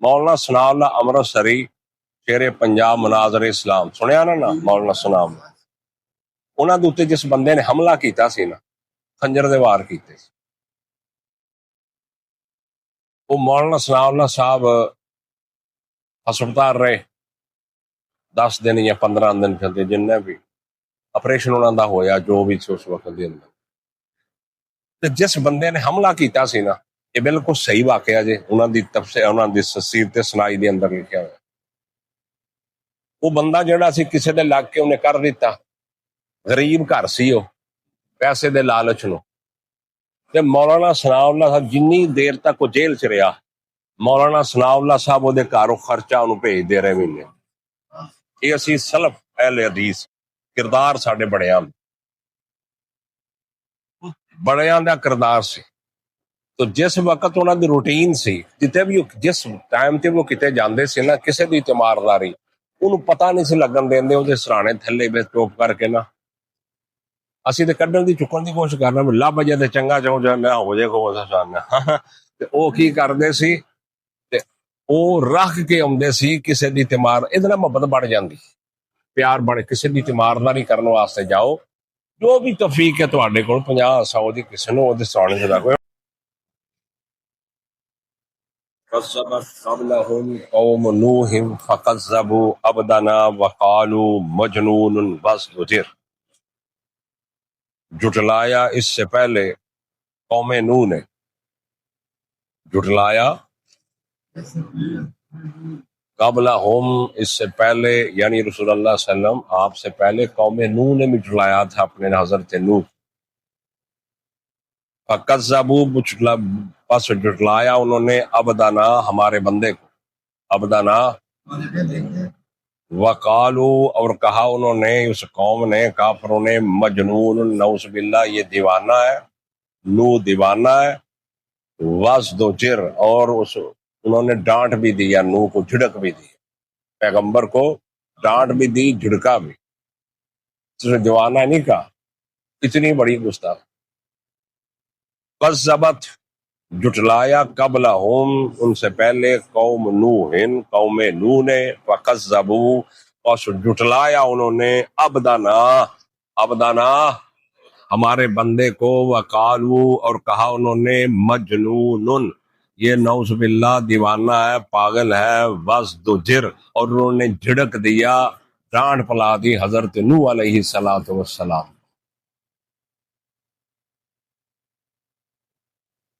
مولانا ثناء اللہ امرتسری شیر پنجاب مناظر اسلام سنیا نا مولانا ثناء اللہ انہاں دے اوتے جس بندے نے حملہ کیتا سی نا خنجر دے وار کیتے سی وہ مولانا ثناء اللہ صاحب ہسپتال رہے 10 دن یا 15 دن چلتے جن بھی آپریشن انہوں دا ہویا جو بھی سی اس وقت دے اندر تے جس بندے نے حملہ کیتا سی نا یہ بالکل صحیح واقعہ جے انہاں دی تفسیر انہاں دی سیرت سنائی دے اندر لکھیا ہوا وہ بندہ جڑا سی کسے دے لگ کے انہیں کر دیتا غریب گھر سی وہ پیسے دے لالچ نو تے مولانا ثناء اللہ صاحب جنی دیر تک وہ جیل چ رہا مولانا ثناء اللہ صاحب وہ گھروں خرچہ انہوں بھیج دے رہے مہینے یہ اسی سلف اہل حدیث کردار ساڈے بڑیاں دا کردار سی تو جس وقت انہاں دی روٹین سی جتے بھی جس ٹائم تے وہ کتے جاندے سی نا کسے دی تیمارداری انہوں پتہ نہیں سی لگن دیندے وہ سرانے تھلے بے چوپ کر کے نا اسی تے کڈن دی چکن دی کوشش کرنا لب جے تے چنگا چاہو جو میں ہو جائے کو تے او کی کردے سی تے او رکھ کے آمدے سی کسے دی تیمار ادنا محبت بڑھ جاندی پیار بڑے کسے دی تیمارداری کرنے واسطے جاؤ جو بھی توفیق ہے تواڈے کول 50 100 دی کسے نو اودے سرانے تے رکھو كذبت قبلهم قوم نوح فكذبوا عبدنا وقالوا مجنون وازدجر جھٹلایا اس سے پہلے قوم نوح نے جھٹلایا قبلہم اس سے پہلے یعنی رسول اللہ صلی اللہ علیہ وسلم آپ سے پہلے قوم نوح نے بھی جھٹلایا تھا اپنے حضرت نوح فکذبوا پس جھٹلایا انہوں نے عبدنا ہمارے بندے کو عبدنا وقالو اور کہا انہوں نے اس قوم نے کافروں نے مجنون نعوذ باللہ یہ دیوانہ ہے نو دیوانہ ہے وازدجر اور اس انہوں نے ڈانٹ بھی دی یا نو کو جھڑک بھی دی پیغمبر کو ڈانٹ بھی دی جھڑکا بھی صرف دیوانہ نہیں کہا اتنی بڑی گستاخ کذبت جھٹلایا قبلہم ان سے پہلے قوم نوح قوم نوح نے فکذبوا اور جھٹلایا انہوں نے عبدنا ہمارے بندے کو وقالو اور کہا انہوں نے مجنون یہ نعوذ باللہ دیوانہ ہے پاگل ہے وازدجر اور انہوں نے جھڑک دیا ڈانٹ پلا دی حضرت نوح علیہ السلام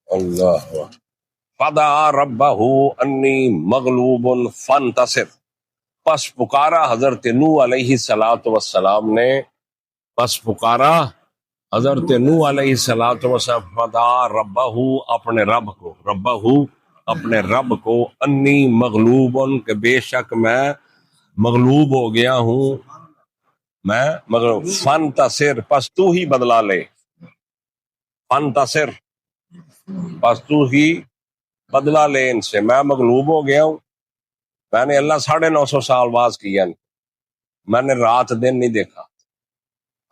اللہ فدعا ربہ انی مغلوب فانتصر پس پکارا حضرت نوح علیہ السلام نے پس پکارا حضرت نوح علیہ السلام فدعا ربہ اپنے رب کو انی مغلوب کہ بے شک میں مغلوب ہو گیا ہوں میں مغلوب فانتصر پس تو ہی بدلا لے فانتصر بس تو ہی بدلہ لے ان سے میں مغلوب ہو گیا ہوں میں نے اللہ 950 سال باز کیا میں نے رات دن نہیں دیکھا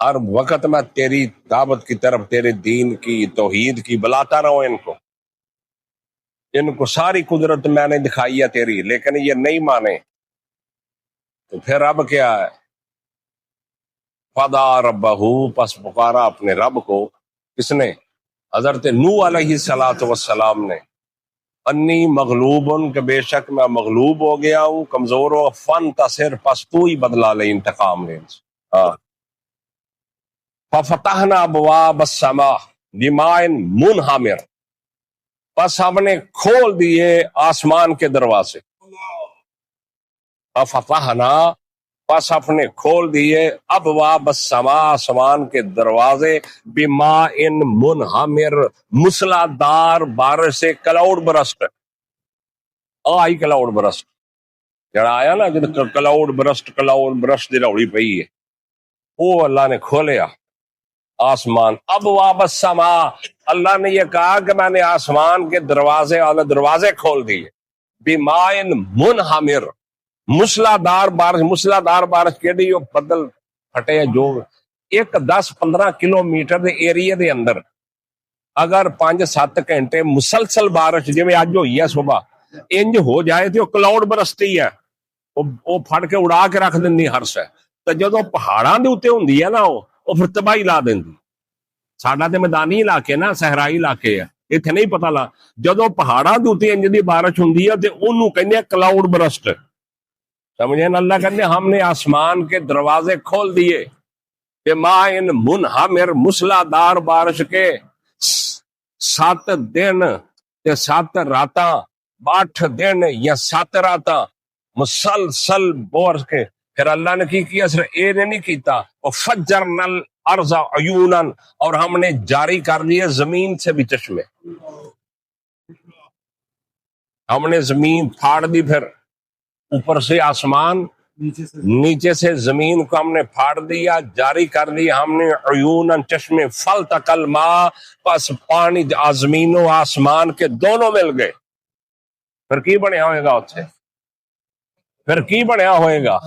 ہر وقت میں تیری دعوت کی طرف تیرے دین کی توحید کی بلاتا رہوں ان کو ساری قدرت میں نے دکھائی ہے تیری لیکن یہ نہیں مانے تو پھر اب کیا ہے فدعا ربہ پس پکارا اپنے رب کو کس نے حضرت نوح علیہ السلام نے انی مغلوب کہ بے شک میں مغلوب ہو گیا ہوں کمزور ہو فانتصر پس تو ہی بدلا لے انتقام لے ففتحنا ابواب السماء بماء منہمر پس ہم نے کھول دیے آسمان کے دروازے ففتحنا پس اپنے کھول دیے ابواب السماء آسمان کے دروازے بماء منہمر موسلادھار بارش سے کلاؤڈ برسٹ آئی کلاؤڈ برسٹ جڑا آیا نا کلاؤڈ برسٹ دی روڑی پئی ہے وہ اللہ نے کھولیا آسمان ابواب السماء اللہ نے یہ کہا کہ میں نے آسمان کے دروازے کھول دیے بماء منہمر موسلادھار بارش کیڑی بدل پھٹے جو ایک 10-15 کلومیٹر دے ایریے دے اندر اگر 5-7 گھنٹے مسلسل بارش جویں اج ہوئی ہے صبح انج ہو جائے تو کلاؤڈ برستی ہے، وہ پھڑ کے اڑا کے رکھ دینی ہر شے، تو جدو پہاڑاں دے اوتے ہوندی ہے نا وہ پھر تباہی لا دیندی۔ ساڈا تے میدانی علاقے نا، صحرائی علاقے ہے، اتنے نہیں پتہ لا، جدو پہاڑاں دے اوتے انج دی بارش ہوندی ہے تے اونوں کہندے ہیں کلاؤڈ برسٹ، سمجھے نا؟ اللہ کہندے ہم نے آسمان کے دروازے کھول دیے کہ ماں ان منہمر موسلا دار بارش کے 7 دن تے 7 راتاں، 8 دن یا 7 راتاں مسلسل بورس کے، پھر اللہ نے کی کیا؟ صرف اے نے نہیں کیتا، وفجرنا الارض عیونا، اور ہم نے جاری کر لیے زمین سے بھی چشمے، ہم نے زمین پھاڑ دی، پھر اوپر سے آسمان، نیچے سے زمین کو ہم نے پھاڑ دیا، جاری کر لیا ہم نے عیونا چشمے، فالتقى الماء، پس پانی زمین و آسمان کے دونوں مل گئے، پھر کی بنیا ہوئے گا اتنے؟ پھر کی بنیا ہوئے گا؟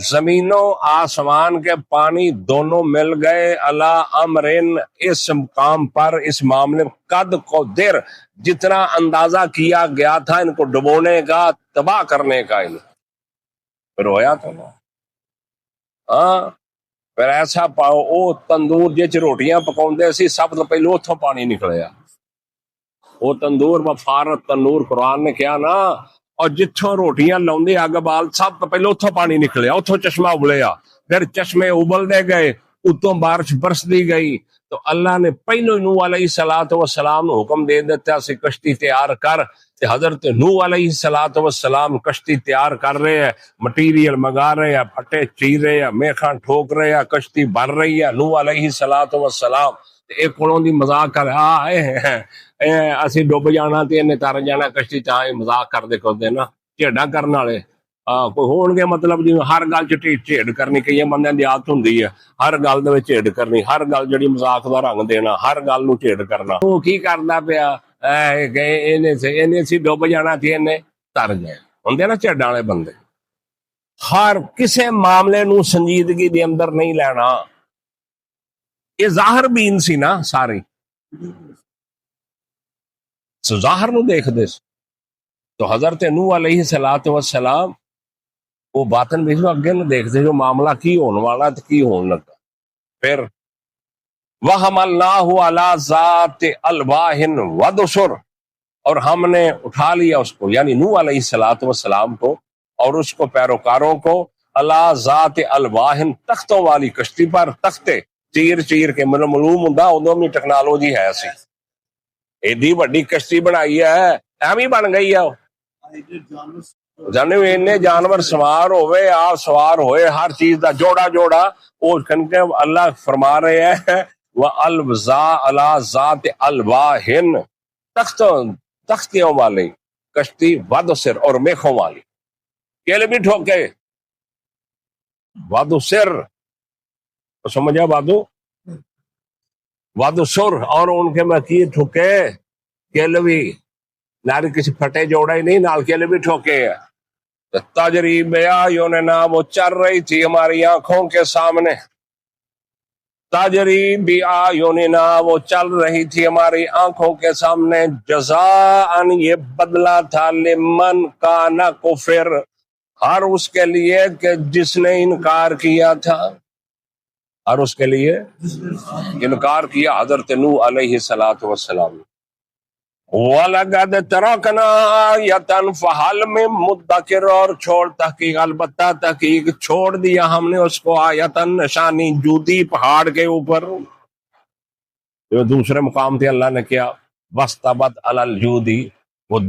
زمین و آسمان کے پانی دونوں مل گئے، اللہ امرن، اس مقام پر، اس معاملے قد کو دیر، جتنا اندازہ کیا گیا تھا ان کو ڈبونے کا، تباہ کرنے کا، ان پھر ہویا تھا نا۔ ہاں، پھر ایسا پاؤ او تندور جچ روٹیاں پکاؤندے سی، سب تو پہلو اتھوں پانی نکلیا، وہ تندور بفارت تنور قرآن نے کیا نا، اور جتھوں روٹیاں لاؤندے اگ بال، سب تو پہلو اتھوں پانی نکلیا، اتھوں چشمہ ابلیا، پھر چشمے ابل دے گئے، اتوں بارش برس دی گئی، تو اللہ نے پہلو نوح علیہ السلام نو حکم دے دیتا سی کشتی تیار کر، تے حضرت نوح علیہ السلام کشتی تیار کر رہے ہیں، مٹیریل منگا رہے ہیں، پھٹے چیر رہے ہیں، میخاں ٹھوک رہے ہیں، کشتی بھر رہی ہے، نوح علیہ السلام ایک کولوں دی مذاق کر اسی ڈب جانا تے انہیں تر جانا کشتی چاہے مذاق کردے نا، چیڈا کرن والے کوئی ہون گے، مطلب جی ہر گل چیڑ کرنی، کئی بندے دی عادت ہوندی ہے ہر گل دے وچ چیڑ کرنی، ہر گل جڑی مذاق دا رنگ دینا، ہر گل نو چیڑ کرنا، وہ کی کردا پیا؟ سی ڈب جانا تے انہیں تر جائے، ہوندے نا چیڈاں والے بندے، ہر کسے معاملے نو سنجیدگی دے اندر نہیں لینا۔ یہ ظاہر بین سی نا ساری، ظاہر نو دیکھ دے، تو حضرت نوح علیہ السلام وہ باطن بھی اگے نو دیکھ دے، جو معاملہ کی ہون والا تے کی ہون لگا، پھر وَحَمَلْنَاهُ عَلَى ذَاتِ أَلْوَاحٍ وَدُسُرٍ، اور ہم نے اٹھا لیا اس کو، یعنی نوح علیہ السلام کو اور اس کو پیروکاروں کو، عَلَى ذَاتِ أَلْوَاحٍ، تختوں والی کشتی پر، تختے چیر کے، معلوم ہوندا ادوں بھی ٹیکنالوجی ہے سی، ایڈی وڈی کشتی بنائی ہے، ایویں بن گئی ہے، جانے اینے جانور سوار ہوئے، آپ سوار ہوئے، ہر چیز دا جوڑا وہ کنکے اللہ فرما رہے ہیں وَأَلْوَا عَلَى ذَاتِ أَلْوَاحٍ، تختیوں والی کشتی، وَدُسِر، اور میخوں والی، کیلے بھی ٹھوکے، وَدُسِر، سمجھا وَدُسُر، اور ان کے مکی ٹھوکے، کیلوی ناری کسی پھٹے جوڑا ہی نہیں، نال کیلے بھی ٹھوکے ہیں، تجریب بیاعیننا، وہ چل رہی تھی ہماری آنکھوں کے سامنے، تجریب بیاعیننا، وہ چل رہی تھی ہماری آنکھوں کے سامنے، جزاءً، یہ بدلہ تھا، لمن کان کفر، ہر اس کے لیے کہ جس نے انکار کیا تھا، ہر اس کے لیے انکار کیا حضرت نوح علیہ السلام۔ وَلَقَدْ تَرَكْنَا آیَةً فَهَلْ مِن مُدَّکِرٍ، اور چھوڑ تحقیق، البتہ تحقیق چھوڑ دیا ہم نے اس کو، آیتاً، نشانی، جودی پہاڑ کے اوپر، جو دوسرے مقام تھے اللہ نے کیا، وَاسْتَوَتْ عَلَى الْجُودِ، وہ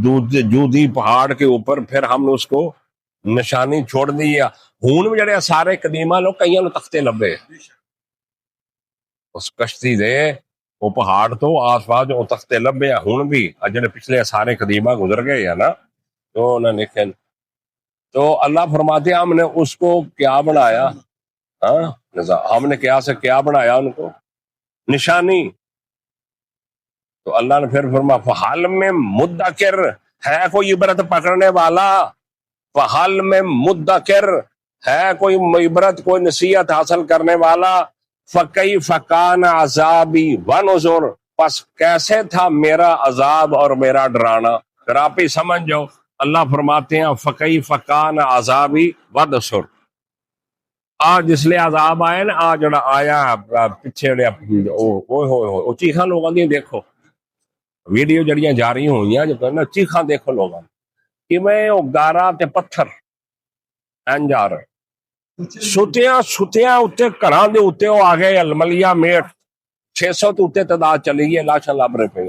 جودی پہاڑ کے اوپر، پھر ہم نے اس کو نشانی چھوڑ دیا۔ ہون بھی جڑے سارے قدیمہ لوگ کئیاں نو تختے لبے اس کشتی دے، وہ پہاڑ تو آس پاس جو تختے لبے ہیں ہون بھی، جڑے پچھلے سارے قدیمہ گزر گئے ہیں نا، تو انہوں نے لکھے، تو اللہ فرماتے ہیں ہم نے اس کو کیا بنایا، ہم نے کیا بنایا ان کو، نشانی۔ تو اللہ نے پھر فرمایا فحل میں مدکر، ہے کوئی عبرت پکڑنے والا، فحل میں مدکر، ہے کوئی عبرت، کوئی نصیحت حاصل کرنے والا، فکیف کان عذابی ونذر، پس کیسے تھا میرا عذاب اور میرا ڈرانا، پھر آپ ہی سمجھ جاؤ. اللہ فرماتے ہیں فَكَيْفَ كَانَ عَذَابِي وَنُذُرِ. آج اس لیے عذاب آیا نا, آج جڑا آیا پیچھے وہ چیخاں لوگوں دی دیکھو, ویڈیو جڑیاں جاری ہوئی ہیں جو نا چیخاں دیکھو لوگوں کہ میں وہ گارا تے پتھر این جا رہے ستیاں اتنے گھراں دے اتنے وہ آ گئے الملیا میٹ 600 تو اتنے تعداد چلی گئی, لاشاں لب رہے پہ.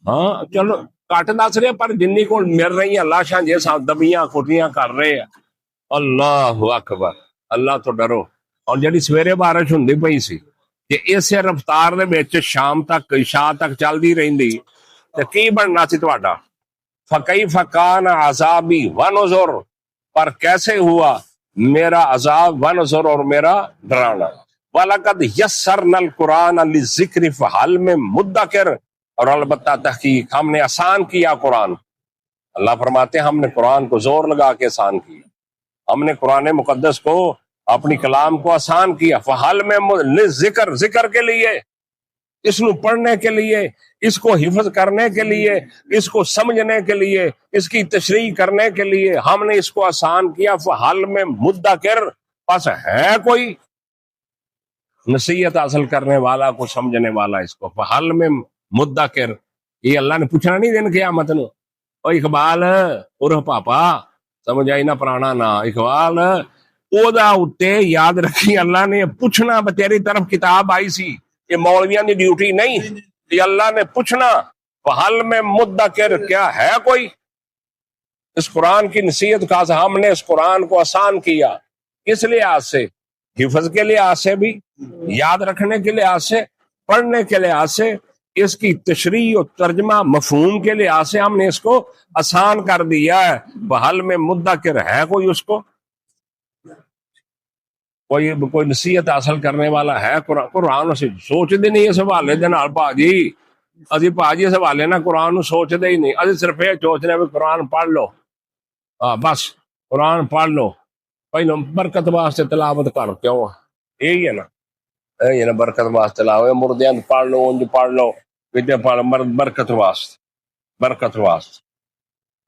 ہاں چلو کٹ دس رہے پر جنی کو مل رہی ہیں لاشاں جیسا دبیاں کٹیاں کر رہے ہیں. اللہ اکبر, اللہ تو ڈرو. اور جڑی سویرے بارش ہوندی پئی سی کہ اسے رفتار دے وچ شام تک عشاء تک چلدی رہندی تے کی بننا سی تہاڈا؟ فَكَيْفَ كَانَ عَذَابِي وَنُذُرِ, پر کیسے ہوا میرا عذاب, ونذر اور میرا ڈرانا. وَلَقَدْ يَسَّرْنَا الْقُرْآنَ لِلذِّكْرِ فَهَلْ مِن مُدَّكِرٍ, اور البتہ تحقیق ہم نے آسان کیا قرآن. اللہ فرماتے ہیں ہم نے قرآن کو زور لگا کے آسان کیا, ہم نے قرآن مقدس کو اپنی کلام کو آسان کیا. فحل میں ذکر کے لیے, اس کو پڑھنے کے لیے, اس کو حفظ کرنے کے لیے, اس کو سمجھنے کے لیے, اس کی تشریح کرنے کے لیے ہم نے اس کو آسان کیا. فحل میں مدکر, پس ہے کوئی نصیحت حاصل کرنے والا, کو سمجھنے والا اس کو. فحل میں مدکر, یہ اللہ نے پوچھنا نہیں دین قیامت نو, او اقبال اور پاپا سمجھ آئی نہ پرانا نا اقبال او دا اتے یاد رکھی اللہ نے پوچھنا. تیری طرف کتاب آئی سی, یہ مولویاں دی ڈیوٹی نہیں, یہ اللہ نے پوچھنا. فحل میں مدکر, کیا ہے کوئی اس قرآن کی نصیحت کا؟ ہم نے اس قرآن کو آسان کیا کس لحاظ سے؟ حفظ کے لحاظ سے بھی, یاد رکھنے کے لحاظ سے, پڑھنے کے لحاظ سے, اس کی تشریح اور ترجمہ مفہوم کے لحاظ سے ہم نے اس کو آسان کر دیا ہے. بحل میں مدکر, ہے کوئی اس کو کوئی نصیحت حاصل کرنے والا ہے؟ قرآن سے سوچ دے نہیں اس حوالے دے نال بھاجی, ابھی بھاجی اس حوالے نہ قرآن سوچ دے ہی نہیں. ابھی صرف یہ سوچنے بھی قرآن پڑھ لو, بس قرآن پڑھ لو, پہلو برکت واسطے تلاوت کر, کیوں یہی ہے نا, یہی ہے نا برکت واسطے تلاوت. مردیاں پڑھ لو, انج پڑھ لو, پڑھ برکت واسطے, برکت واسطے,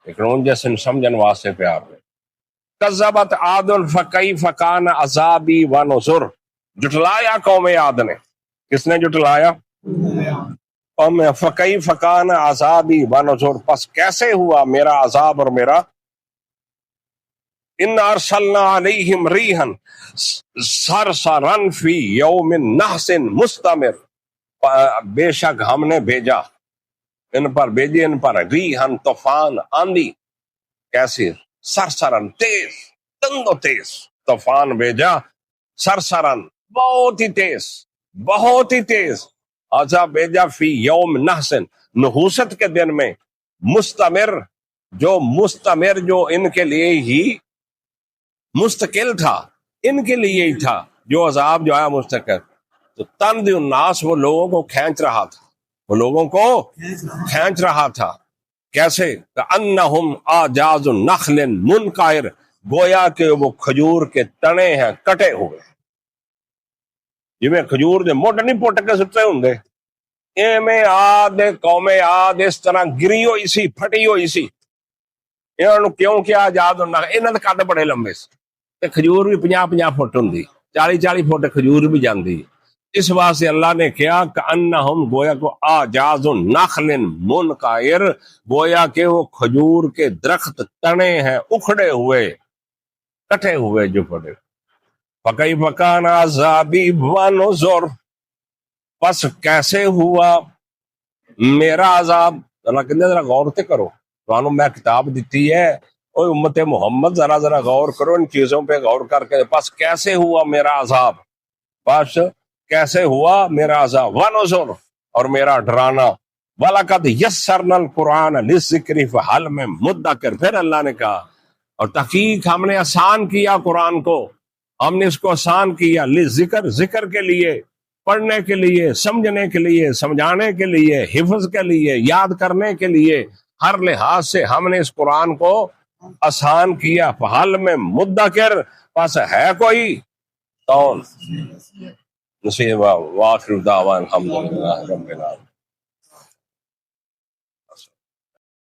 لیکن جیسے سمجھن واسطے پیار میں. کذبت عاد فکیف کان عذابی ونذر, جٹلایا قوم عاد نے. کس نے جٹلایا؟ قوم. فکیف کان عذابی ونذر, پس کیسے ہوا میرا عذاب اور میرا. ان ارسلنا علیہم ریحا صرصرا فی یوم نحس مستمر, بے شک ہم نے بھیجا ان پر, بھیجے ان پر ریحن طوفان, آندھی. کیسے؟ سرسرن, تیز, تند و تیز طوفان بھیجا. سرسرن, بہت ہی تیز, بہت ہی تیز. آجا بھیجا فی یوم نحسن, نحوست کے دن میں. مستمر, جو مستمر, جو ان کے لیے ہی مستقل تھا, ان کے لیے ہی تھا جو عذاب جو آیا مستقل. تو تند الناس, وہ لوگوں کو کھینچ رہا تھا, وہ لوگوں کو کھینچ رہا تھا. کیسے؟ کأنہم اعجاز نخل منقعر, گویا کہ وہ کھجور کے تنے ہیں کٹے ہوئے. جی میں کھجور دے موٹے نہیں پٹ کے سٹے ہوں گے, ایویں عاد, قوم عاد اس طرح گری ہوئی سی, پھٹی ہوئی سی. انہوں نے کیوں کیا اعجاز النخل, انہوں نے قد بڑے لمبے سے, کھجور بھی 50-50 فٹ ہوں, 40-40 فٹ کھجور بھی جاندی. اس واسطے اللہ نے کیا کأنہم, گویا کو اعجاز نخل منقعر, گویا کہ وہ کھجور کے درخت تنے ہیں اکھڑے ہوئے, کٹے ہوئے جو پڑے. فکیف کان عذابی ونذر, پس کیسے ہوا میرا عذاب. اللہ کہتے ذرا غور تے کرو, تو میں کتاب دیتی ہے, اوہ امت محمد ذرا غور کرو ان چیزوں پہ, غور کر کے. پس کیسے ہوا میرا عذاب, پس کیسے ہوا میرا عذاب. ونذر, اور میرا ڈرانا. وَلَقَدْ يَسَّرْنَا الْقُرْآنَ لِلذِّكْرِ فَهَلْ مِن مُدَّكِرٍ, پھر اللہ نے کہا اور تحقیق ہم نے آسان کیا قرآن کو, ہم نے اس کو آسان کیا. لِلذِّكْر, ذکر کے لیے, پڑھنے کے لیے, سمجھنے کے لیے, سمجھانے کے لیے, حفظ کے لیے, یاد کرنے کے لیے, ہر لحاظ سے ہم نے اس قرآن کو آسان کیا. فَهَلْ مِن مُدَّكِرٍ, پس ہے کوئی کون نصیب. وآخر دعوان الحمدللہ رب العالمین.